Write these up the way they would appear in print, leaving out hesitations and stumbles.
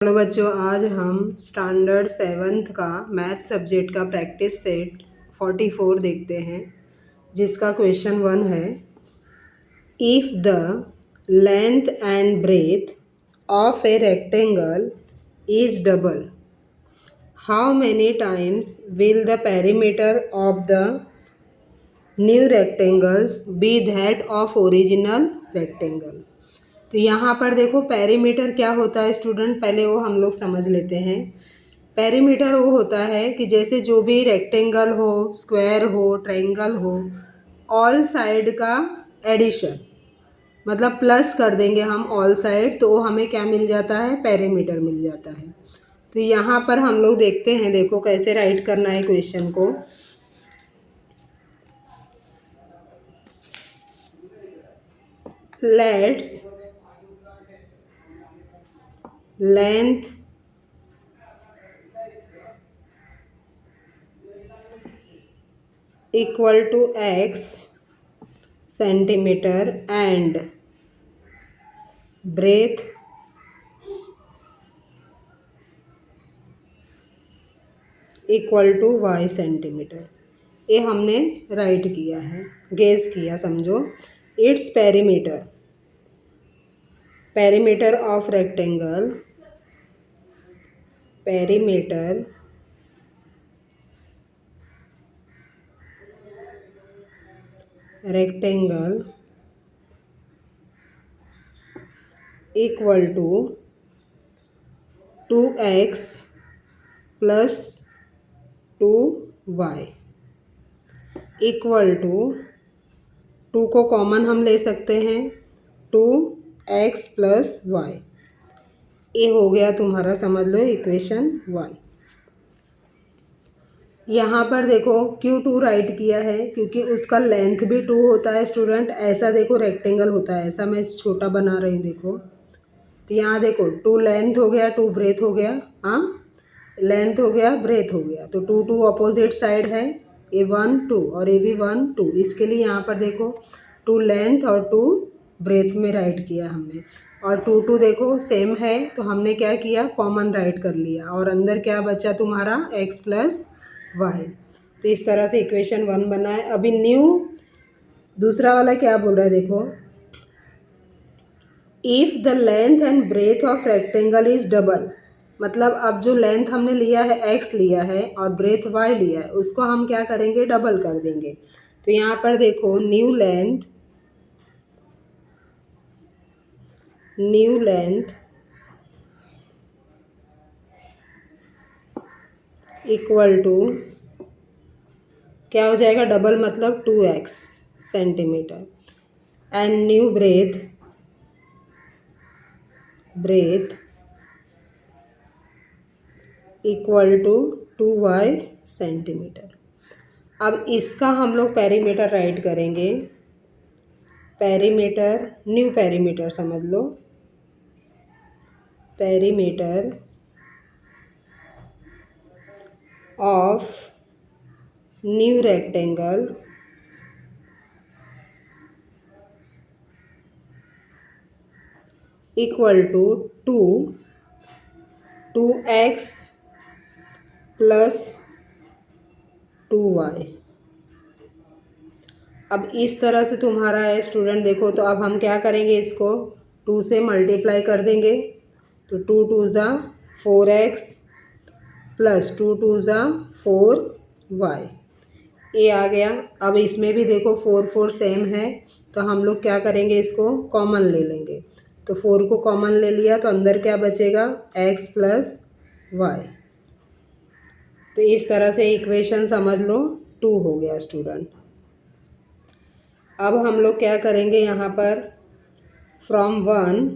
Hello बच्चों, आज हम स्टैंडर्ड 7th का मैथ सब्जेक्ट का प्रैक्टिस सेट 44 देखते हैं, जिसका क्वेश्चन 1 है। If the length and breadth of a rectangle is double, how many times will the perimeter of the new rectangles be that of original rectangle. तो यहाँ पर देखो पेरीमीटर क्या होता है स्टूडेंट, पहले वो हम लोग समझ लेते हैं। पेरीमीटर वो होता है कि जैसे जो भी रेक्टेंगल हो, स्क्वायर हो, ट्रायंगल हो, ऑल साइड का एडिशन, मतलब प्लस कर देंगे हम ऑल साइड, तो वो हमें क्या मिल जाता है, पेरीमीटर मिल जाता है। तो यहाँ पर हम लोग देखते हैं, देखो कैसे राइट करना है क्वेश्चन को। Let's length equal to x centimetre and breadth equal to y centimetre. ये हमने राइट किया है, गेज किया समझो। Its perimeter, perimeter of rectangle, perimeter rectangle equal to 2x plus 2y equal to 2 को कॉमन हम ले सकते हैं, 2x प्लस वाई। ये हो गया तुम्हारा, समझ लो, इक्वेशन 1। यहाँ पर देखो क्यों 2 राइट किया है, क्योंकि उसका लेंथ भी 2 होता है स्टूडेंट। ऐसा देखो रेक्टेंगल होता है, ऐसा मैं छोटा बना रही हूँ देखो। तो यहाँ देखो 2 लेंथ हो गया, 2 ब्रेथ हो गया। हाँ, लेंथ हो गया, ब्रेथ हो गया, तो 2 2 अपोजिट साइड है। ये 1 2 और ये भी 1 2। इसके लिए यहाँ पर देखो 2 लेंथ और 2 ब्रेथ में राइट किया हमने। और 2 2 देखो सेम है, तो हमने क्या किया, कॉमन राइट कर लिया। और अंदर क्या बचा तुम्हारा, x प्लस वाई। तो इस तरह से इक्वेशन 1 बना है। अभी न्यू दूसरा वाला क्या बोल रहा है देखो। If the length and breadth of rectangle is double, मतलब अब जो लेंथ हमने लिया है x लिया है और ब्रेथ y लिया है, उसको हम क्या करेंगे, डबल कर देंगे। तो यहाँ पर देखो न्यू लेंथ इक्वल टू क्या हो जाएगा, डबल मतलब 2x centimetre, and new breadth equal to 2y centimetre. अब इसका हम लोग पेरीमीटर राइट करेंगे। पेरीमीटर, न्यू पेरीमीटर समझ लो, perimeter of new rectangle equal to 2x plus 2y। अब इस तरह से तुम्हारा है स्टूडेंट देखो। तो अब हम क्या करेंगे, इसको 2 से मल्टीप्लाई कर देंगे। तो 2 2 ज़ा 4x प्लस 2 2 ज़ा 4y, ये आ गया। अब इसमें भी देखो 4 4 सेम है, तो हम लोग क्या करेंगे, इसको कॉमन ले लेंगे। तो 4 को कॉमन ले लिया, तो अंदर क्या बचेगा, x प्लस वाई। तो इस तरह से इक्वेशन समझ लो 2 हो गया स्टूडेंट। अब हम लोग क्या करेंगे, यहाँ पर फ्रॉम 1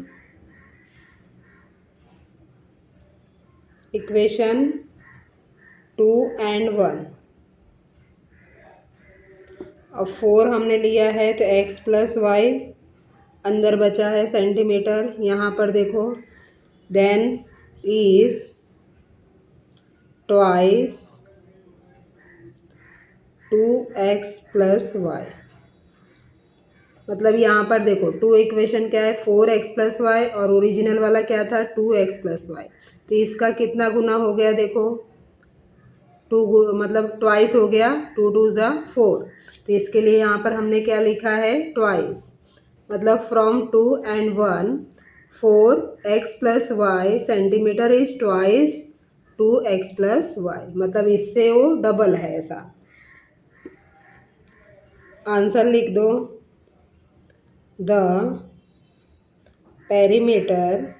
इक्वेशन 2 एंड 1। अब 4 हमने लिया है, तो x प्लस वाई, अंदर बचा है सेंटीमीटर। यहाँ पर देखो then is twice 2x plus Y, मतलब यहाँ पर देखो टू इक्वेशन क्या है 4x+y और ओरिजिनल वाला क्या था 2x+y। तो इसका कितना गुना हो गया देखो मतलब ट्वाइस हो गया, 2 2 ज़ा 4। तो इसके लिए यहाँ पर हमने क्या लिखा है ट्वाइस, मतलब from 2 and 1 4x+y centimetre is twice 2x+y, मतलब इससे वो डबल है ऐसा। आंसर लिख दो। The perimeter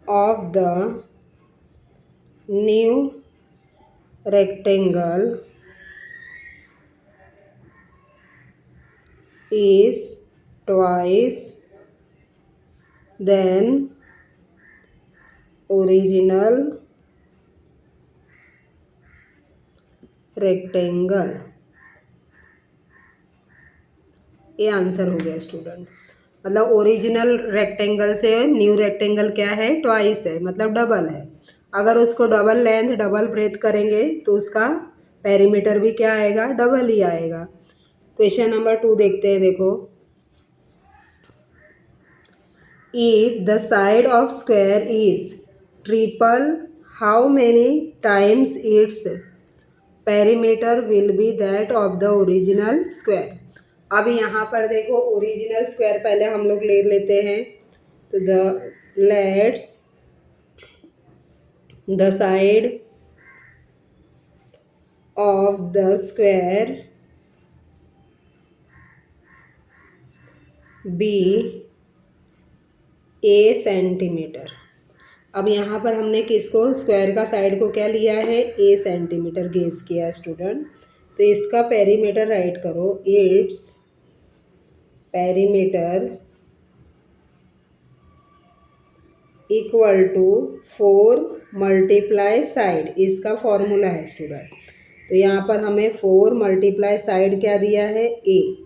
of the new rectangle is twice than original rectangle। ये आंसर हो गया स्टूडेंट। मतलब ओरिजिनल रेक्टेंगल से न्यू रेक्टेंगल क्या है ट्वाइस है, मतलब डबल है। अगर उसको डबल लेंथ डबल ब्रेथ करेंगे तो उसका पेरीमीटर भी क्या आएगा डबल ही आएगा। क्वेश्चन नंबर 2 देखते हैं। देखो if the side of square is triple how many times its perimeter will be that of the original square. अब यहाँ पर देखो ओरिजिनल स्क्वायर पहले हम लोग ले लेते हैं। तो the side of the square be A centimetre. अब यहाँ पर हमने किसको स्क्वायर का साइड को क्या लिया है ए सेंटीमीटर गेस किया स्टूडेंट। तो इसका पेरीमीटर राइट करो, its perimeter equal to 4 multiply side, इसका फॉर्मूला है स्टूडेंट। तो यहाँ पर हमें 4 मल्टीप्लाई साइड क्या दिया है ए,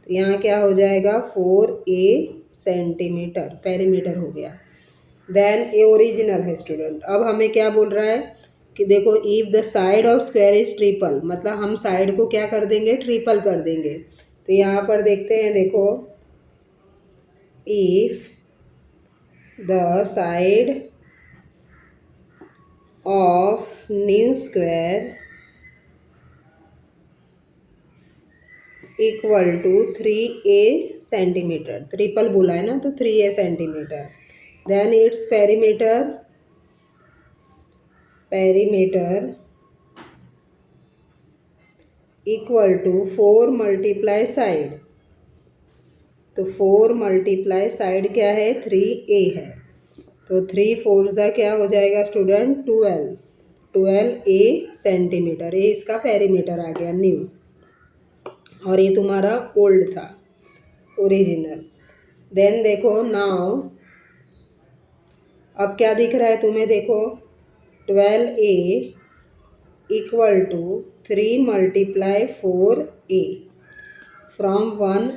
तो यहाँ क्या हो जाएगा 4a सेंटीमीटर पेरीमीटर हो गया। देन ए ओरिजिनल है स्टूडेंट। अब हमें क्या बोल रहा है कि देखो if the side of square is triple, मतलब हम साइड को क्या कर देंगे ट्रिपल कर देंगे। तो यहाँ पर देखते हैं, देखो if the side of new square equal to 3a centimetre, triple बोला है ना तो 3a centimetre, then its perimeter equal to 4 multiply side. तो 4 मल्टीप्लाई साइड क्या है 3a है, तो 3 4 ज़ा क्या हो जाएगा स्टूडेंट 12a सेंटीमीटर। ये इसका पेरीमीटर आ गया न्यू, और ये तुम्हारा ओल्ड था ओरिजिनल। देन देखो नाउ अब क्या दिख रहा है तुम्हें, देखो 12a equal to 3 multiply 4a from 1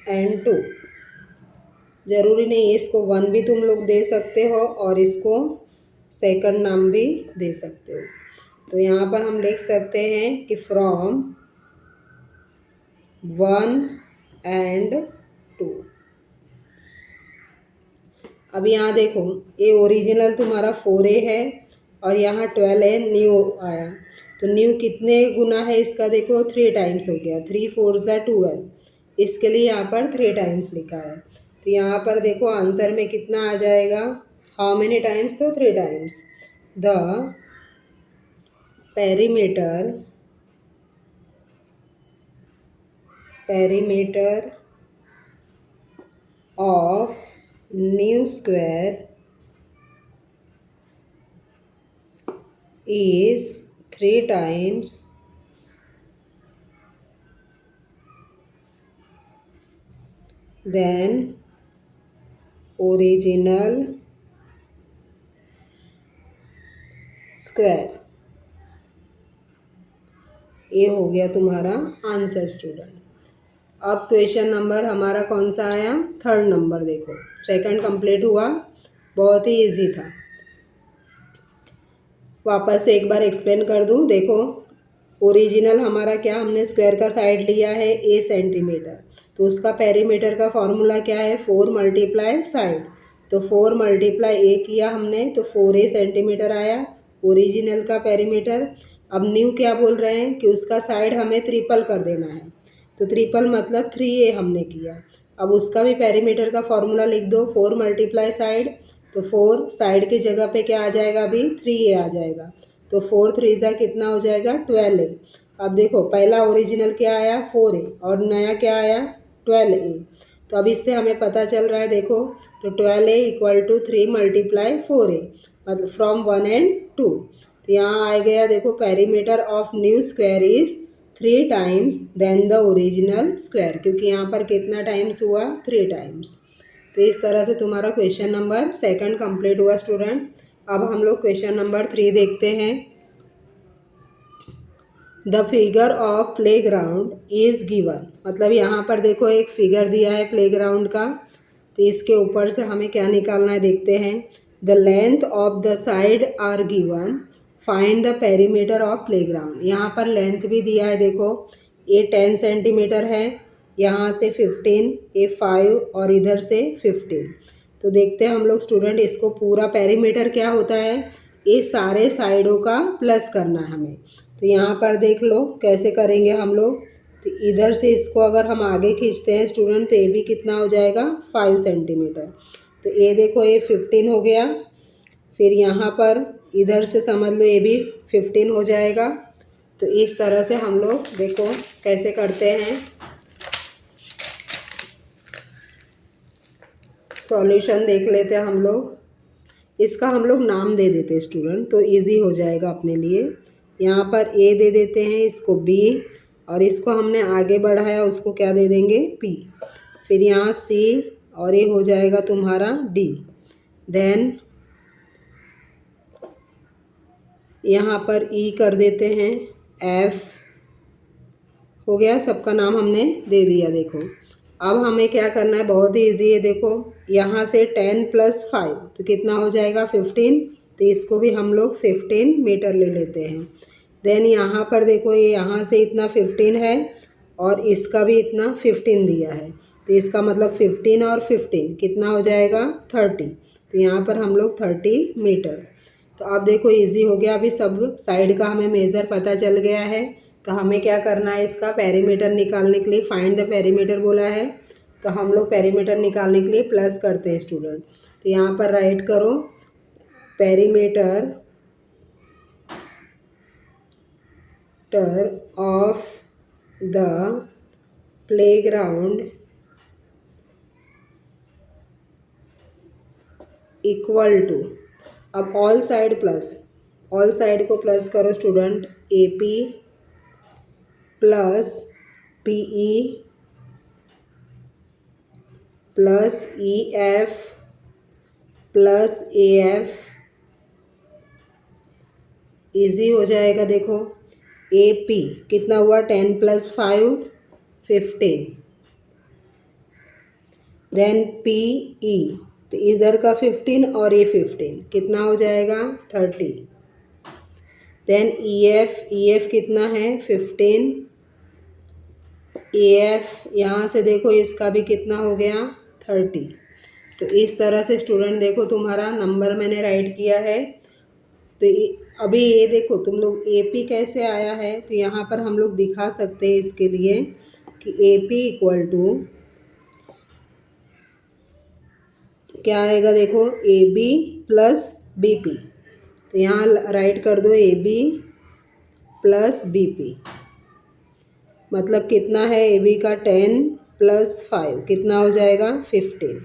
and 2। ज़रूरी नहीं इसको 1 भी तुम लोग दे सकते हो और इसको सेकंड नाम भी दे सकते हो। तो यहाँ पर हम लिख सकते हैं कि फ्रॉम 1 and 2। अब यहाँ देखो ये ओरिजिनल तुम्हारा 4a है और यहाँ 12a न्यू आया, तो न्यू कितने गुना है इसका देखो 3 टाइम्स हो गया, 3 4 ज़ा 12, इसके लिए यहाँ पर 3 टाइम्स लिखा है। तो यहाँ पर देखो आंसर में कितना आ जाएगा, हाउ मेनी टाइम्स, तो 3 times. The perimeter of new square is 3 times than original square। ये हो गया तुम्हारा आंसर स्टूडेंट। अब क्वेश्चन नंबर हमारा कौन सा आया, 3rd नंबर। देखो सेकंड कंप्लीट हुआ, बहुत ही इजी था। वापस से एक बार एक्सप्लेन कर दूं। देखो ओरिजिनल हमारा क्या, हमने स्क्वायर का साइड लिया है ए सेंटीमीटर, तो उसका पेरीमीटर का फॉर्मूला क्या है, 4 मल्टीप्लाई साइड। तो 4 मल्टीप्लाई ए किया हमने तो 4a सेंटीमीटर आया ओरिजिनल का पेरीमीटर। अब न्यू क्या बोल रहे हैं कि उसका साइड हमें ट्रिपल कर देना है, तो ट्रिपल मतलब 3a हमने किया। अब उसका भी पेरीमीटर का फॉर्मूला लिख दो, 4 मल्टीप्लाई साइड, तो 4 साइड की जगह पे क्या आ जाएगा, अभी 3a आ जाएगा, तो 4 3 जा कितना हो जाएगा 12a। अब देखो पहला ओरिजिनल क्या आया 4a और नया क्या आया 12a, तो अब इससे हमें पता चल रहा है देखो, तो 12a equal to 3 multiply 4a, मतलब फ्रॉम 1 एंड 2। तो यहाँ आ गया देखो, perimeter of new square is 3 times then the original square, क्योंकि यहाँ पर कितना टाइम्स हुआ 3 टाइम्स। तो इस तरह से तुम्हारा क्वेश्चन नंबर 2 कंप्लीट हुआ स्टूडेंट। अब हम लोग क्वेश्चन नंबर 3 देखते हैं। The figure of play ground is given, मतलब यहाँ पर देखो एक फिगर दिया है प्ले ग्राउंड का, तो इसके ऊपर से हमें क्या निकालना है देखते हैं। The length of the side are given, find the perimeter of playground. यहाँ पर लेंथ भी दिया है देखो, ये 10 सेंटीमीटर है, यहाँ से 15, ये 5 और इधर से 15। तो देखते हैं हम लोग स्टूडेंट, इसको पूरा पेरीमीटर क्या होता है, ये सारे साइडों का प्लस करना है हमें। तो यहाँ पर देख लो कैसे करेंगे हम लोग। तो इधर से इसको अगर हम आगे खींचते हैं स्टूडेंट, तो ये भी कितना हो जाएगा 5 सेंटीमीटर। तो ये देखो ये 15 हो गया, फिर यहाँ पर इधर से समझ लो ये भी 15 हो जाएगा। तो इस तरह से हम लोग देखो कैसे करते हैं, सॉल्यूशन देख लेते हैं हम लोग। इसका हम लोग नाम दे देते हैं स्टूडेंट, तो इजी हो जाएगा अपने लिए। यहाँ पर ए दे देते हैं, इसको बी, और इसको हमने आगे बढ़ाया उसको क्या दे देंगे पी, फिर यहाँ सी, और ये हो जाएगा तुम्हारा डी। देन यहाँ पर ई कर देते हैं, एफ हो गया, सबका नाम हमने दे दिया। देखो अब हमें क्या करना है, बहुत ही ईजी है। देखो यहाँ से 10 + 5 तो कितना हो जाएगा 15, तो इसको भी हम लोग 15 मीटर ले लेते हैं। देन यहाँ पर देखो ये यहाँ से इतना 15 है और इसका भी इतना 15 दिया है, तो इसका मतलब 15 और 15 कितना हो जाएगा 30, तो यहाँ पर हम लोग 30 मीटर। तो अब देखो इजी हो गया, अभी सब साइड का हमें मेज़र पता चल गया है। तो हमें क्या करना है, इसका पेरीमीटर निकालने के लिए फाइंड द पेरीमीटर बोला है, तो हम लोग पेरीमीटर निकालने के लिए प्लस करते हैं स्टूडेंट। तो यहाँ पर राइट करो perimeter of the playground equal to, अब all side plus, all side को प्लस करो student, AP plus PE plus EF plus AF, easy हो जाएगा। देखो AP कितना हुआ 10 + 5 15, देन PE तो इधर का 15 और ये 15 कितना हो जाएगा 30, देन EF कितना है 15, AF यहाँ से देखो इसका भी कितना हो गया 30। तो इस तरह से स्टूडेंट देखो तुम्हारा नंबर मैंने राइट किया है। तो अभी ये देखो तुम लोग AP कैसे आया है, तो यहाँ पर हम लोग दिखा सकते हैं इसके लिए कि AP इक्वल टू क्या आएगा, देखो AB प्लस BP, तो यहाँ राइट कर दो AB प्लस BP, मतलब कितना है AB का 10 + 5 कितना हो जाएगा 15।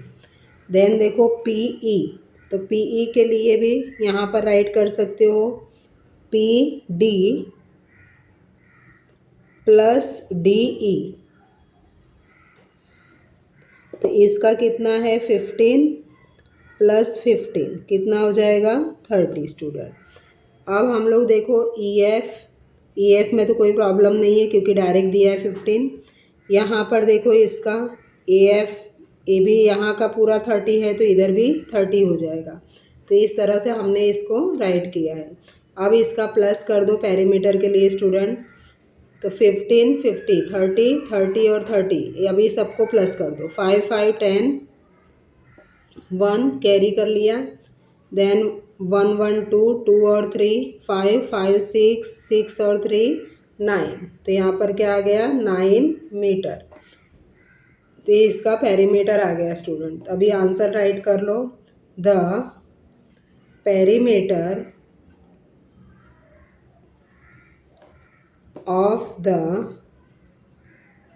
देन देखो PE, तो PE के लिए भी यहाँ पर राइट कर सकते हो PD प्लस DE, तो इसका कितना है 15 + 15 कितना हो जाएगा 30 स्टूडेंट। अब हम लोग देखो EF में तो कोई प्रॉब्लम नहीं है क्योंकि डायरेक्ट दिया है 15। यहाँ पर देखो इसका AF, ये भी यहाँ का पूरा 30 है तो इधर भी 30 हो जाएगा। तो इस तरह से हमने इसको राइट किया है। अब इसका प्लस कर दो पेरीमीटर के लिए स्टूडेंट, तो 15 50 30 30 और 30 अभी सबको प्लस कर दो। 5 5 10 1 कैरी कर लिया। देन 1 1 2 2 और 3 5 5 6 6 और 3 9। तो यहाँ पर क्या आ गया 9 मीटर। तो ये इसका पेरीमीटर आ गया स्टूडेंट। अभी आंसर राइट कर लो। The perimeter of the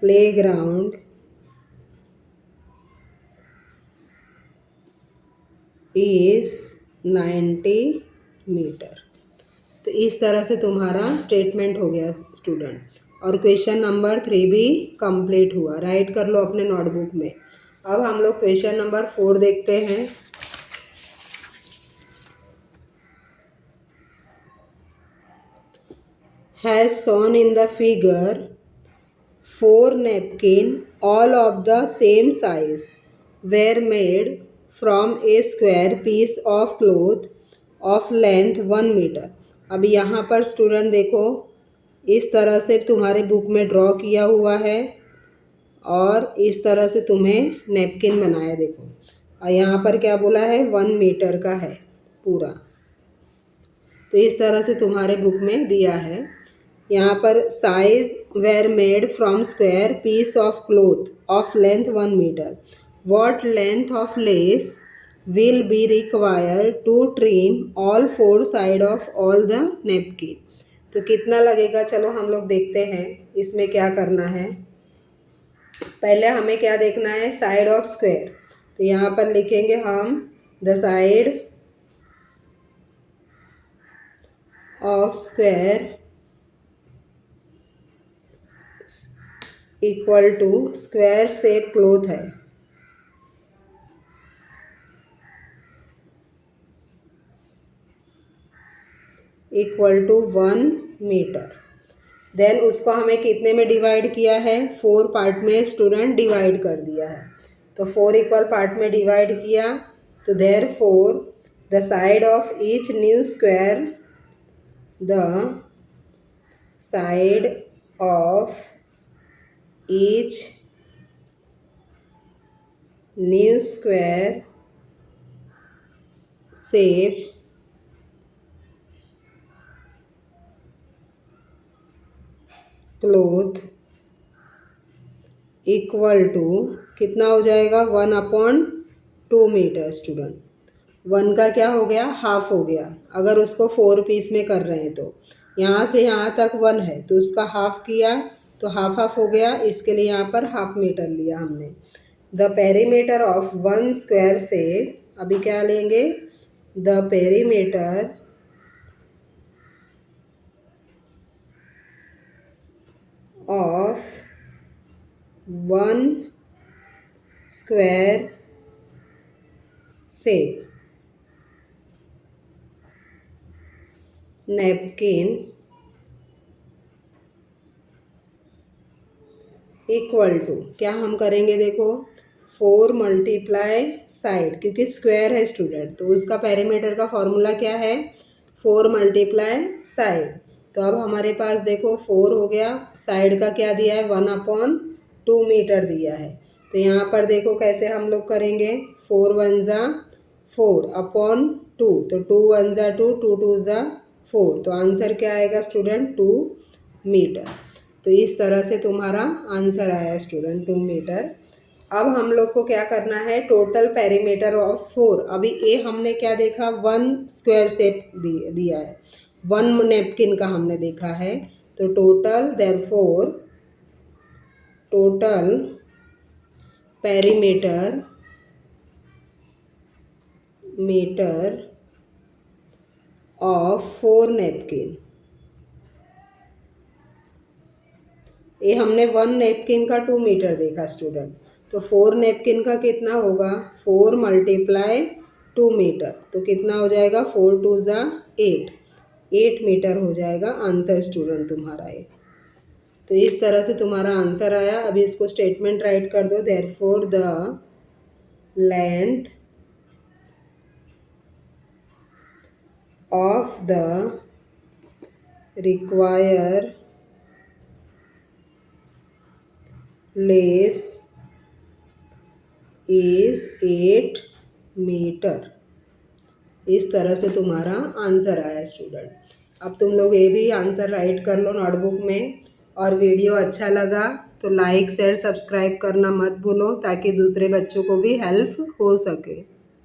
playground is 90 metre. तो इस तरह से तुम्हारा स्टेटमेंट हो गया स्टूडेंट। और क्वेश्चन नंबर 3 भी कंप्लीट हुआ। राइट कर लो अपने नोटबुक में। अब हम लोग क्वेश्चन नंबर 4 देखते हैं। Has shown in the figure 4 napkin all of the same size were made from a square piece of cloth of length 1 metre. अब यहाँ पर स्टूडेंट देखो इस तरह से तुम्हारे बुक में ड्रॉ किया हुआ है और इस तरह से तुम्हें नैपकिन बनाया। देखो और यहाँ पर क्या बोला है 1 मीटर का है पूरा। तो इस तरह से तुम्हारे बुक में दिया है। यहाँ पर size were made from square piece of cloth of length 1 metre. What length of lace will be require to trim all 4 side of all the napkin. तो कितना लगेगा चलो हम लोग देखते हैं इसमें क्या करना है। पहले हमें क्या देखना है साइड ऑफ स्क्वायर। तो यहाँ पर लिखेंगे हम the side of square equal to square shape cloth है इक्वल टू 1 मीटर। देन उसको हमें कितने में डिवाइड किया है 4 पार्ट में स्टूडेंट डिवाइड कर दिया है। तो 4 इक्वल पार्ट में डिवाइड किया तो therefore the side of each new square the side of each new square shape cloth equal to कितना हो जाएगा 1/2 मीटर। स्टूडेंट 1 का क्या हो गया हाफ हो गया। अगर उसको 4 पीस में कर रहे हैं तो यहाँ से यहाँ तक 1 है तो उसका हाफ किया तो हाफ हाफ हो गया। इसके लिए यहाँ पर हाफ मीटर लिया हमने। द पेरीमीटर ऑफ 1 स्क्वायर से अभी क्या लेंगे द पेरीमीटर ऑफ 1 स्क्वायर से नैपकिन इक्वल टू क्या हम करेंगे देखो 4 मल्टीप्लाई साइड क्योंकि स्क्वायर है स्टूडेंट तो उसका पेरीमीटर का फॉर्मूला क्या है 4 मल्टीप्लाई साइड। तो अब हमारे पास देखो 4 हो गया साइड का क्या दिया है 1/2 मीटर दिया है। तो यहाँ पर देखो कैसे हम लोग करेंगे 4 1 ज़ा 4/2 तो 2 1 ज़ा 2 2 2 ज़ा 4। तो आंसर क्या आएगा स्टूडेंट 2 मीटर। तो इस तरह से तुम्हारा आंसर आया स्टूडेंट 2 मीटर। अब हम लोग को क्या करना है टोटल पेरीमीटर ऑफ 4। अभी ये हमने क्या देखा 1 स्क्वायर शेप दिया है 1 नैपकिन का हमने देखा है। तो total therefore total perimeter metre of 4 napkin. ये हमने 1 नैपकिन का 2 मीटर देखा स्टूडेंट। तो 4 नैपकिन का कितना होगा 4 मल्टीप्लाई 2 मीटर। तो कितना हो जाएगा 4 2 ज़ा 8 मीटर हो जाएगा आंसर स्टूडेंट तुम्हारा ये। तो इस तरह से तुम्हारा आंसर आया। अभी इसको स्टेटमेंट राइट कर दो therefore the length of the required lace is 8 metre. इस तरह से तुम्हारा आंसर आया स्टूडेंट। अब तुम लोग ये भी आंसर राइट कर लो नोटबुक में। और वीडियो अच्छा लगा तो लाइक शेयर सब्सक्राइब करना मत भूलो ताकि दूसरे बच्चों को भी हेल्प हो सके।